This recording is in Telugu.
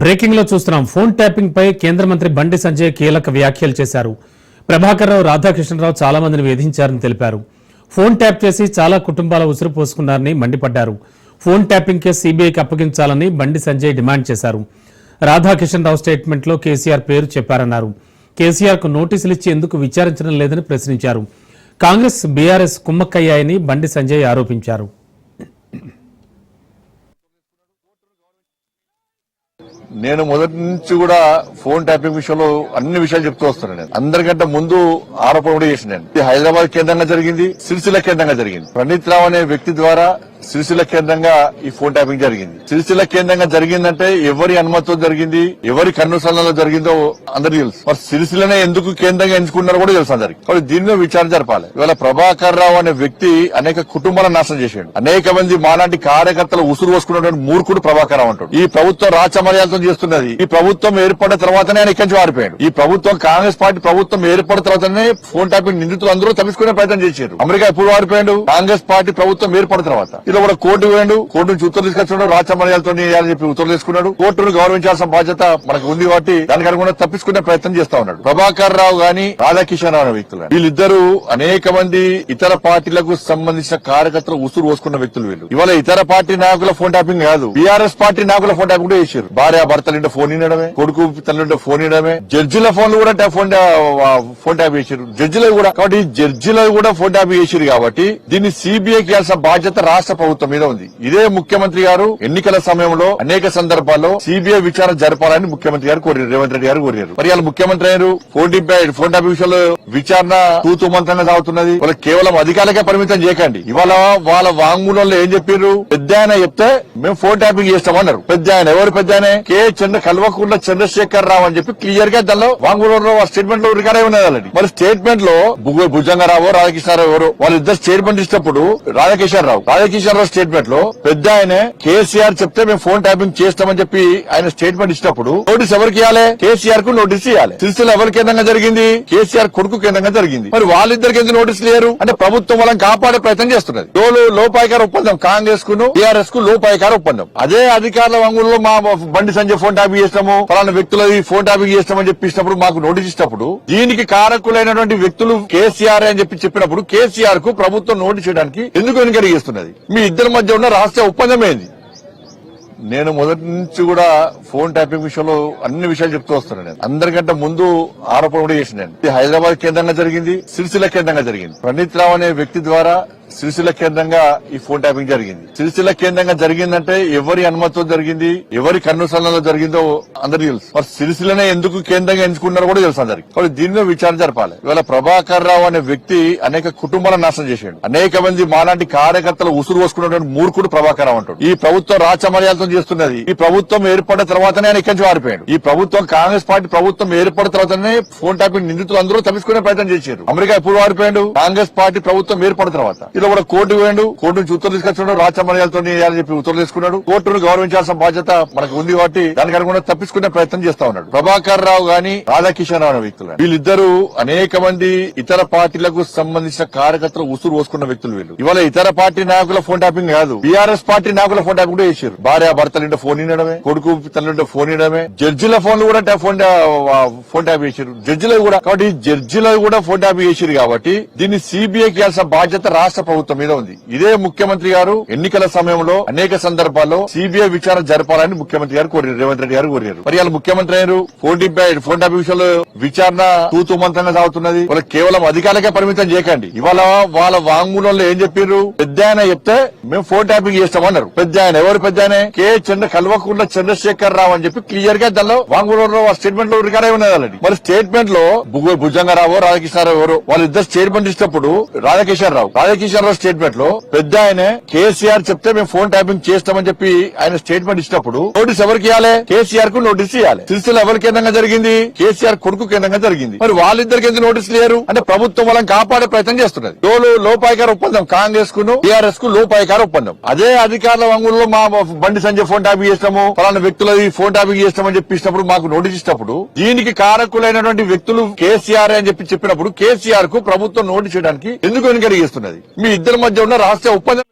బ్రేకింగ్ లో చూస్తున్నాం. ఫోన్ ట్యాపింగ్ పై కేంద్ర మంత్రి బండి సంజయ్ కీలక వ్యాఖ్యలు చేశారు. ప్రభాకర్ రావు, రాధాకృష్ణరావు చాలా మందిని వేధించారని తెలిపారు. ఫోన్ ట్యాప్ చేసి చాలా కుటుంబాల ఉసురు పోసుకున్నారని మండిపడ్డారు. ఫోన్ ట్యాపింగ్ కేసు సీబీఐకి అప్పగించాలని బండి సంజయ్ డిమాండ్ చేశారు. రాధాకృష్ణరావు స్టేట్మెంట్ లో కేసీఆర్ పేరు చెప్పారన్నారు. కేసీఆర్ కు నోటీసులు ఇచ్చి ఎందుకు విచారించడం లేదని ప్రశ్నించారు. కాంగ్రెస్ బీఆర్ఎస్ కుమ్మక్కయ్యాయని బండి సంజయ్ ఆరోపించారు. నేను మొదటి నుంచి కూడా ఫోన్ ట్యాపింగ్ విషయంలో అన్ని విషయాలు చెప్తూ వస్తున్నాను. నేను అందరికంటే ముందు ఆరోపణ కూడా చేసిన నేను హైదరాబాద్ కేంద్రంగా జరిగింది, సిరిసిల్ల కేంద్రంగా జరిగింది. ప్రణీత్ రావు అనే వ్యక్తి ద్వారా సిరిసిల్ల కేంద్రంగా ఈ ఫోన్ ట్యాపింగ్ జరిగింది. సిరిసిల్ల కేంద్రంగా జరిగిందంటే ఎవరి అనుమతితో జరిగింది, ఎవరి కన్నుసరణలో జరిగిందో అందరికీ తెలుసు. మరి సిరిసిల్లనే ఎందుకు కేంద్రంగా ఎంచుకున్నారో కూడా తెలుసు అందరికి. కాబట్టి దీనిలో విచారణ జరపాలి. ఇవాళ ప్రభాకర్ రావు అనే వ్యక్తి అనేక కుటుంబాలను నాశనం చేశాడు. అనేక మంది మాలాంటి కార్యకర్తలు ఉసురు పోసుకున్నటువంటి మూర్ఖుడు ప్రభాకర్ రావు అంటాడు. ఈ ప్రభుత్వం రాచమర్యాదతో చేస్తున్నది. ఈ ప్రభుత్వం ఏర్పడిన తర్వాతనే ఆయన ఇక్కడి నుంచి వారిపోయాడు. ఈ ప్రభుత్వం కాంగ్రెస్ పార్టీ ప్రభుత్వం ఏర్పడిన తర్వాతనే ఫోన్ ట్యాపింగ్ నిందితులు అందరూ తప్పించుకునే ప్రయత్నం చేశారు. అమెరికా ఎప్పుడు వారిపోయాడు? కాంగ్రెస్ పార్టీ ప్రభుత్వం ఏర్పడిన తర్వాత. ఇలా కూడా కోర్టు పోయాడు. కోర్టు నుంచి ఉత్తర్వులు తీసుకొచ్చాడు. రాచమర్యాదతో చెప్పి ఉత్తర్వులు తీసుకున్నాడు. కోర్టును గౌరవించాల్సిన బాధ్యత మనకు ఉంది కాబట్టి దానికి అనుగుణంగా తప్పించుకునే ప్రయత్నం చేస్తా ఉన్నాడు. ప్రభాకర్ రావు గాని రాధాకిషన్ రావు అనే వ్యక్తులు, వీళ్ళిద్దరూ అనేక మంది ఇతర పార్టీలకు సంబంధించిన కార్యకర్తలు ఉసురు పోసుకున్న వ్యక్తులు. వీళ్ళు ఇవాళ ఇతర పార్టీ నాయకుల ఫోన్ ట్యాపింగ్ కాదు, బీఆర్ఎస్ పార్టీ నాయకుల ఫోన్ ట్యాపింగ్ కూడా చేశారు. భార్య భర్తలుంటే ఫోన్ ఇవ్వడమే, కొడుకు తల్లింటే ఫోన్ ఇవ్వడమే, జడ్జిల ఫోన్లు కూడా ఫోన్ ట్యాప్ చేశారు. జడ్జిలు కూడా. కాబట్టి జడ్జిలు కూడా ఫోన్ ట్యాప్ చేశారు. కాబట్టి దీన్ని సీబీఐకి ఇవ్వాల్సిన బాధ్యత రాష్ట్ర ప్రభుత్వం మీద ఉంది. ఇదే ముఖ్యమంత్రి గారు ఎన్నికల సమయంలో అనేక సందర్భాల్లో సీబీఐ విచారణ జరపాలని ముఖ్యమంత్రి గారు కోరారు, రేవంత్ రెడ్డి గారు కోరారు. మరి వాళ్ళ ముఖ్యమంత్రి గారు ఫోన్ ట్యాప్ విషయంలో విచారణ తూతుమంతంగా సాగుతున్నది. వాళ్ళకి కేవలం అధికారులకే పరిమితం చేయకండి. ఇవాళ వాళ్ళ వాంగ్మూలంలో ఏం చెప్పారు? పెద్ద ఆయన చెప్తే మేము ఫోన్ ట్యాపింగ్ చేస్తామన్నారు. పెద్ద ఆయన ఎవరు? పెద్ద ఆయన కల్వకుంట్ల చంద్రశేఖర్ రావు అని చెప్పి క్లియర్ గా దానిలో వాంగ్మూలంలో స్టేట్మెంట్ లో రికార్డ్ అయి ఉన్నది. మరి స్టేట్మెంట్ లో భుజంగరావు, రాధాకృష్ణరావు ఎవరు వాళ్ళిద్దరు స్టేట్మెంట్ ఇచ్చినప్పుడు రాధాకిషన్ రావు స్టేట్మెంట్ లో పెద్ద ఆయన కేసీఆర్ చెప్తే మేము ఫోన్ ట్యాపింగ్ చేస్తామని చెప్పి ఆయన స్టేట్మెంట్ ఇచ్చినప్పుడు నోటీస్ ఎవరికి ఇవ్వాలి? కేసీఆర్ కు నోటీస్ ఇవ్వాలి. సిరిసిల్ల ఎవరి కేంద్రంగా జరిగింది? కేసీఆర్ కొడుకు కేంద్రంగా జరిగింది. మరి వాళ్ళిద్దరికి ఎందుకు నోటీస్ లేరు? అంటే ప్రభుత్వం వాళ్ళని కాపాడే ప్రయత్నం చేస్తున్నది. లోపాయకార ఒప్పందం కాంగ్రెస్ కు టీఆర్ఎస్ కు లోపాయకార ఒప్పందం. అదే అధికారుల వంగుల్లో మా బండి సంజయ్ ఫోన్ ట్యాపింగ్ చేస్తాము, ఫలానా వ్యక్తులది ఫోన్ ట్యాపింగ్ చేస్తామని చెప్పినప్పుడు మాకు నోటీస్ ఇచ్చినప్పుడు దీనికి కారకులైనటువంటి వ్యక్తులు కేసీఆర్ అని చెప్పినప్పుడు కేసీఆర్ కు ప్రభుత్వం నోటీస్ చేయడానికి ఎందుకు వెనుకడి చేస్తున్నది? మీ ఇద్దరి మధ్య ఉన్న రాష్ట్ర ఒప్పందం ఏంది? నేను మొదటి నుంచి కూడా ఫోన్ ట్యాపింగ్ విషయంలో అన్ని విషయాలు చెప్తూ వస్తున్నాను. నేను అందరికంటే ముందు ఆరోపణ కూడా చేసిన నేను హైదరాబాద్ కేంద్రంగా జరిగింది, సిరిసిల్ల కేంద్రంగా జరిగింది. ప్రణీత్ రావు అనే వ్యక్తి ద్వారా సిరిసిల్ల కేంద్రంగా ఈ ఫోన్ ట్యాపింగ్ జరిగింది. సిరిసిల్ల కేంద్రంగా జరిగిందంటే ఎవరి అనుమతితో జరిగింది, ఎవరి కన్నుసరణలో జరిగిందో అందరికీ తెలుసు. మరి సిరిసిల్లనే ఎందుకు కేంద్రంగా ఎంచుకున్నారో కూడా తెలుసు అందరికి. కాబట్టి దీనిలో విచారణ జరపాలి. ఇవాళ ప్రభాకర్ రావు అనే వ్యక్తి అనేక కుటుంబాలను నాశనం చేశాడు. అనేక మంది మాలాంటి కార్యకర్తలు ఉసురు పోసుకున్నటువంటి మూర్ఖుడు ప్రభాకర్ రావు అంటాడు. ఈ ప్రభుత్వం రాచమర్యాదతో చేస్తున్నది. ఈ ప్రభుత్వం ఏర్పడిన తర్వాతనే ఆయన ఇక్కడి నుంచి వారిపోయాడు. ఈ ప్రభుత్వం కాంగ్రెస్ పార్టీ ప్రభుత్వం ఏర్పడిన తర్వాతనే ఫోన్ ట్యాపింగ్ నిందితులు అందరూ తప్పించుకునే ప్రయత్నం చేశారు. అమెరికా ఎప్పుడు వారిపోయాడు? కాంగ్రెస్ పార్టీ ప్రభుత్వం ఏర్పడిన తర్వాత. ఇలా కూడా కోర్టు పోయాడు. కోర్టు నుంచి ఉత్తర్వులు తీసుకొచ్చాడు. రాచమర్యాదతో చెప్పి ఉత్తర్వులు తీసుకున్నాడు. కోర్టును గౌరవించాల్సిన బాధ్యత మనకు ఉంది కాబట్టి దానికి అనుగుణంగా తప్పించుకునే ప్రయత్నం చేస్తా ఉన్నాడు. ప్రభాకర్ రావు గాని రాధాకిషన్ రావు అనే వ్యక్తులు, వీళ్ళిద్దరూ అనేక మంది ఇతర పార్టీలకు సంబంధించిన కార్యకర్తలు ఉసురు పోసుకున్న వ్యక్తులు. వీళ్ళు ఇవాళ ఇతర పార్టీ నాయకుల ఫోన్ ట్యాపింగ్ కాదు, బీఆర్ఎస్ పార్టీ నాయకుల ఫోన్ ట్యాపింగ్ కూడా చేశారు. భార్య భర్తలుంటే ఫోన్ ఇవ్వడమే, కొడుకు తల్లింటే ఫోన్ ఇవ్వడమే, జడ్జిల ఫోన్లు కూడా ఫోన్ ట్యాప్ చేశారు. జడ్జిలు కూడా. కాబట్టి జడ్జిలు కూడా ఫోన్ ట్యాప్ చేశారు. కాబట్టి దీన్ని సీబీఐకి ఇవ్వాల్సిన బాధ్యత రాష్ట్ర ప్రభుత్వం మీద ఉంది. ఇదే ముఖ్యమంత్రి గారు ఎన్నికల సమయంలో అనేక సందర్భాల్లో సీబీఐ విచారణ జరపాలని ముఖ్యమంత్రి గారు కోరారు, రేవంత్ రెడ్డి గారు కోరారు. మరి వాళ్ళ ముఖ్యమంత్రి గారు ఫోన్ ట్యాప్ విషయంలో విచారణ తూతుమంతంగా సాగుతున్నది. వాళ్ళకి కేవలం అధికారులకే పరిమితం చేయకండి. ఇవాళ వాళ్ళ వాంగ్మూలంలో ఏం చెప్పారు? పెద్ద ఆయన చెప్తే మేము ఫోన్ ట్యాపింగ్ చేస్తామన్నారు. పెద్ద ఆయన ఎవరు? పెద్ద ఆయన కల్వకుంట్ల చంద్రశేఖర్ రావు అని చెప్పి క్లియర్ గా దానిలో వాంగ్మూలంలో స్టేట్మెంట్ లో రికార్డ్ అయి ఉన్నది. మరి స్టేట్మెంట్ లో భుజంగరావు, రాధాకృష్ణరావు ఎవరు వాళ్ళిద్దరు స్టేట్మెంట్ ఇచ్చినప్పుడు రాధాకిషన్ రావు స్టేట్మెంట్ లో పెద్ద ఆయన కేసీఆర్ చెప్తే మేము ఫోన్ ట్యాపింగ్ చేస్తామని చెప్పి ఆయన స్టేట్మెంట్ ఇచ్చినప్పుడు నోటీస్ ఎవరికి ఇవ్వాలి? కేసీఆర్ కు నోటీస్ ఇవ్వాలి. సిరిసిల్ల ఎవరి కేంద్రంగా జరిగింది? కేసీఆర్ కొడుకు కేంద్రంగా జరిగింది. మరి వాళ్ళిద్దరికి ఎందుకు నోటీస్ లేరు? అంటే ప్రభుత్వం వాళ్ళని కాపాడే ప్రయత్నం చేస్తున్నది. లోపాయకార ఒప్పందం కాంగ్రెస్ కు టీఆర్ఎస్ కు లోపాయకార ఒప్పందం. అదే అధికారుల వంగుల్లో మా బండి సంజయ్ ఫోన్ ట్యాపింగ్ చేస్తాము, ఫలానా వ్యక్తులది ఫోన్ ట్యాపింగ్ చేస్తామని చెప్పినప్పుడు మాకు నోటీస్ ఇచ్చినప్పుడు దీనికి కారకులైనటువంటి వ్యక్తులు కేసీఆర్ అని చెప్పినప్పుడు కేసీఆర్ కు ప్రభుత్వం నోటీస్ చేయడానికి ఎందుకు వెనుకడి చేస్తున్నది? మీ ఇద్దరి మధ్య ఉన్న రాష్ట్ర ఒప్పందం